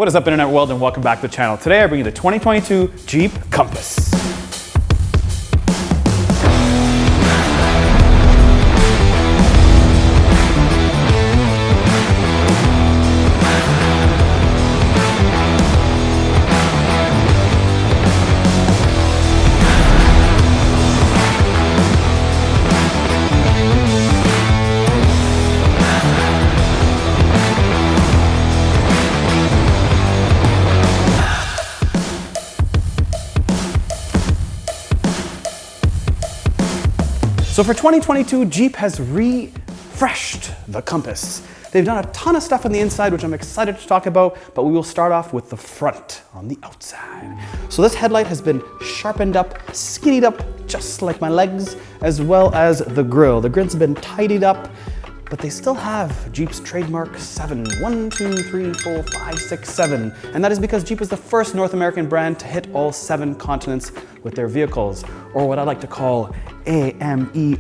What is up, internet world, and welcome back to the channel. Today I bring you the 2022 Jeep Compass. So for 2022, Jeep has refreshed the Compass. They've done a ton of stuff on the inside, which I'm excited to talk about, but we will start off with the front on the outside. So this headlight has been sharpened up, skinnied up, just like my legs, as well as the grille. The grills have been tidied up, but they still have Jeep's trademark 7. 1, 2, 3, 4, 5, 6, 7. And that is because Jeep is the first North American brand to hit all 7 continents with their vehicles, or what I like to call AMERICA,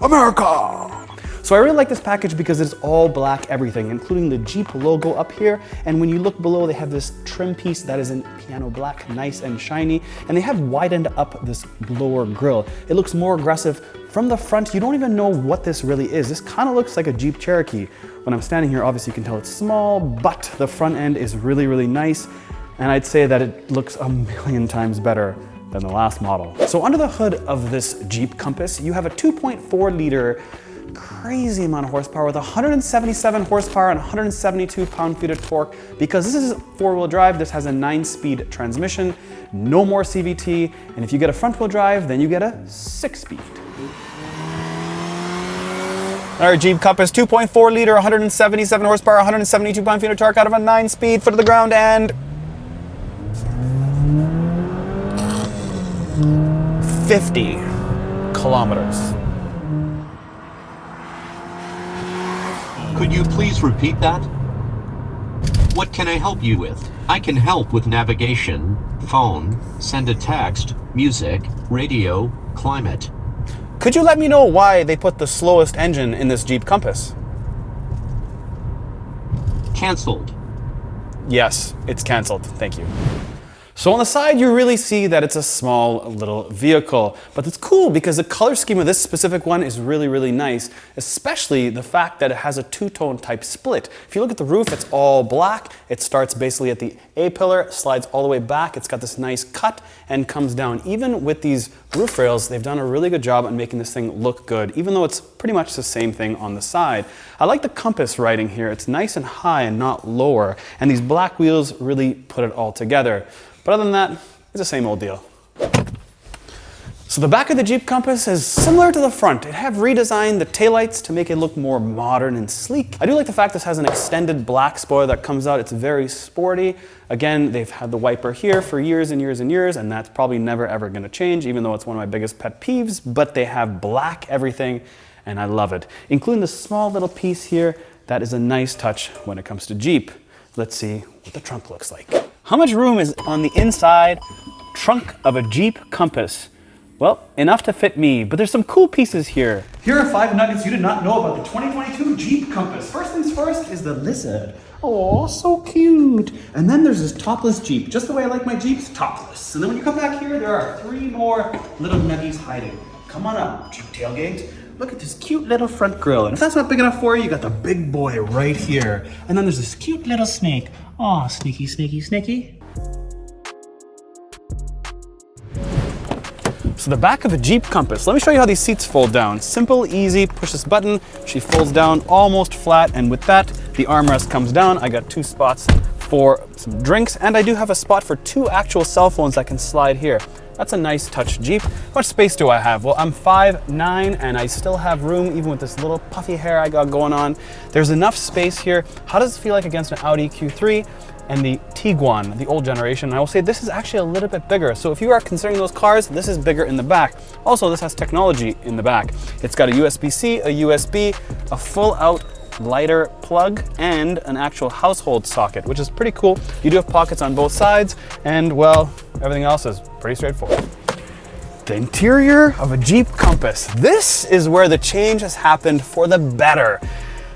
America! So I really like this package because it's all black everything, including the Jeep logo up here. And when you look below, they have this trim piece that is in piano black, nice and shiny. And they have widened up this lower grille. It looks more aggressive. From the front, you don't even know what this really is. This kind of looks like a Jeep Cherokee. When I'm standing here, obviously you can tell it's small, but the front end is really, really nice. And I'd say that it looks a million times better than the last model. So under the hood of this Jeep Compass, you have a 2.4 liter crazy amount of horsepower with 177 horsepower and 172 pound-feet of torque. Because this is four-wheel drive, this has a 9-speed transmission, no more CVT, and if you get a front-wheel drive, then you get a 6-speed. All right, Jeep Compass, 2.4 liter, 177 horsepower, 172 pound-feet of torque out of a 9-speed, foot to the ground, and 50 kilometers. Could you please repeat that? What can I help you with? I can help with navigation, phone, send a text, music, radio, climate. Could you let me know why they put the slowest engine in this Jeep Compass? Canceled. Yes, it's canceled. Thank you. So on the side, you really see that it's a small little vehicle, but it's cool because the color scheme of this specific one is really, really nice, especially the fact that it has a two-tone type split. If you look at the roof, it's all black. It starts basically at the A-pillar, slides all the way back. It's got this nice cut and comes down. Even with these roof rails, they've done a really good job on making this thing look good, even though it's pretty much the same thing on the side. I like the Compass writing here. It's nice and high and not lower, and these black wheels really put it all together. But other than that, it's the same old deal. So the back of the Jeep Compass is similar to the front. It have redesigned the taillights to make it look more modern and sleek. I do like the fact this has an extended black spoiler that comes out. It's very sporty. Again, they've had the wiper here for years and years and years, and that's probably never ever gonna change, even though it's one of my biggest pet peeves, but they have black everything, and I love it. Including the small little piece here, that is a nice touch when it comes to Jeep. Let's see what the trunk looks like. How much room is on the inside trunk of a Jeep Compass? Well, enough to fit me, but there's some cool pieces here. Here are 5 nuggets you did not know about the 2022 Jeep Compass. First things first is the lizard. Oh, so cute. And then there's this topless Jeep, just the way I like my Jeeps, topless. And then when you come back here, there are 3 more little nuggies hiding. Come on up, Jeep tailgate. Look at this cute little front grille. And if that's not big enough for you, you got the big boy right here. And then there's this cute little snake. Aw, sneaky, sneaky, sneaky. So the back of the Jeep Compass, let me show you how these seats fold down. Simple, easy, push this button, she folds down almost flat, and with that, the armrest comes down. I got 2 spots for some drinks, and I do have a spot for 2 actual cell phones that can slide here. That's a nice touch Jeep. How much space do I have? Well, I'm 5'9", and I still have room even with this little puffy hair I got going on. There's enough space here. How does it feel like against an Audi Q3 and the Tiguan, the old generation? And I will say this is actually a little bit bigger. So if you are considering those cars, this is bigger in the back. Also, this has technology in the back. It's got a USB-C, a USB, a full-out lighter plug, and an actual household socket, which is pretty cool. You do have pockets on both sides, and well, everything else is pretty straightforward. The interior of a Jeep Compass. This is where the change has happened for the better.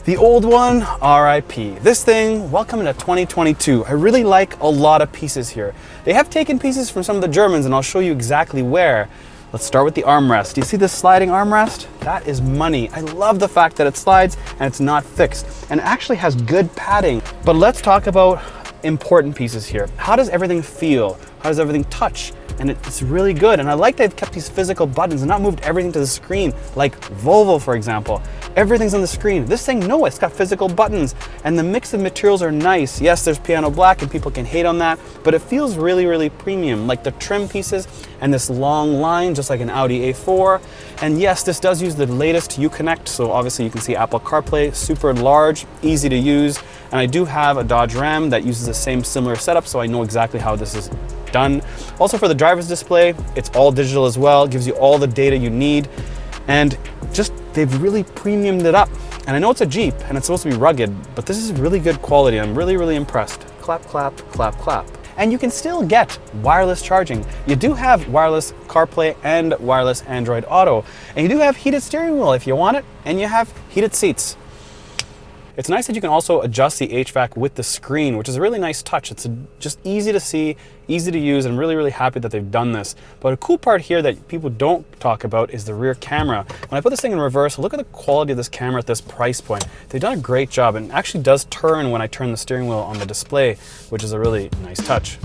The old one, RIP. This thing, welcome to 2022. I really like a lot of pieces here. They have taken pieces from some of the Germans, and I'll show you exactly where. Let's start with the armrest. Do you see this sliding armrest? That is money. I love the fact that it slides and it's not fixed, and it actually has good padding. But let's talk about important pieces here. How does everything feel? How does everything touch? And it's really good. And I like they've kept these physical buttons and not moved everything to the screen, like Volvo, for example. Everything's on the screen. This thing, no, it's got physical buttons, and the mix of materials are nice. Yes, there's piano black and people can hate on that, but it feels really, really premium, like the trim pieces and this long line, just like an Audi A4. And yes, this does use the latest Uconnect, so obviously you can see Apple CarPlay, super large, easy to use. And I do have a Dodge Ram that uses the same similar setup, so I know exactly how this is done. Also for the driver's display, it's all digital as well, gives you all the data you need, and just they've really premiumed it up. And I know it's a Jeep and it's supposed to be rugged, but this is really good quality. I'm really, really impressed. Clap, clap, clap, clap. And you can still get wireless charging. You do have wireless CarPlay and wireless Android Auto, and you do have heated steering wheel if you want it, and you have heated seats. It's nice that you can also adjust the HVAC with the screen, which is a really nice touch. It's just easy to see, easy to use. I'm really, really happy that they've done this. But a cool part here that people don't talk about is the rear camera. When I put this thing in reverse, look at the quality of this camera at this price point. They've done a great job, and it actually does turn when I turn the steering wheel on the display, which is a really nice touch.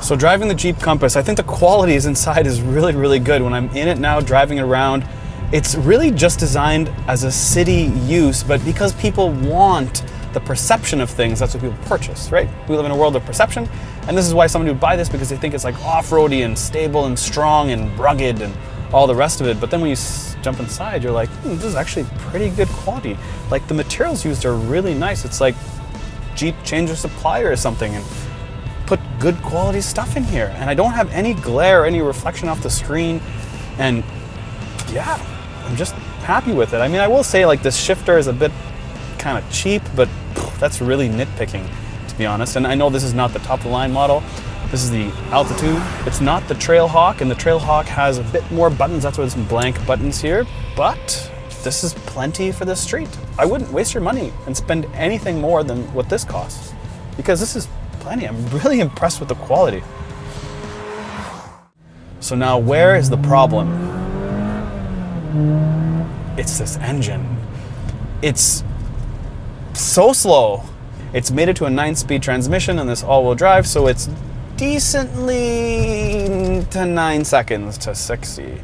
So driving the Jeep Compass, I think the quality inside is really, really good. When I'm in it now, driving it around, it's really just designed as a city use, but because people want the perception of things, that's what people purchase, right? We live in a world of perception, and this is why somebody would buy this, because they think it's like off-roady and stable and strong and rugged and all the rest of it. But then when you jump inside, you're like, this is actually pretty good quality. Like the materials used are really nice. It's like Jeep changed their supplier or something and put good quality stuff in here. And I don't have any glare, any reflection off the screen. And yeah, I'm just happy with it. I mean, I will say like this shifter is a bit kind of cheap, but that's really nitpicking, to be honest. And I know this is not the top of the line model. This is the Altitude. It's not the Trailhawk, and the Trailhawk has a bit more buttons. That's why there's some blank buttons here, but this is plenty for the street. I wouldn't waste your money and spend anything more than what this costs, because this is plenty. I'm really impressed with the quality. So now where is the problem? It's this engine. It's so slow. It's made it to a 9-speed transmission and this all-wheel drive, so it's decently to 9 seconds to 60.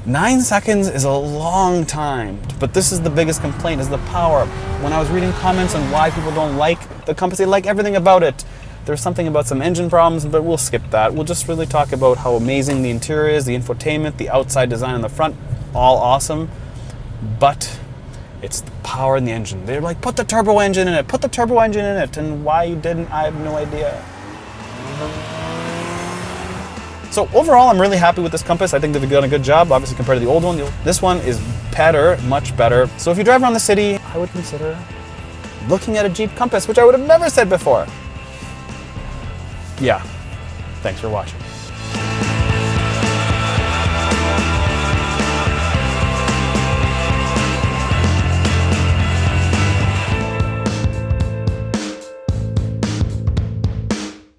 9 seconds is a long time, but this is the biggest complaint, is the power. When I was reading comments on why people don't like the Compass, they like everything about it. There's something about some engine problems, but we'll skip that. We'll just really talk about how amazing the interior is, the infotainment, the outside design on the front, all awesome. But it's the power in the engine. They're like, put the turbo engine in it, put the turbo engine in it. And why you didn't, I have no idea. So overall, I'm really happy with this Compass. I think they've done a good job, obviously compared to the old one. This one is better, much better. So if you drive around the city, I would consider looking at a Jeep Compass, which I would have never said before. Yeah, thanks for watching.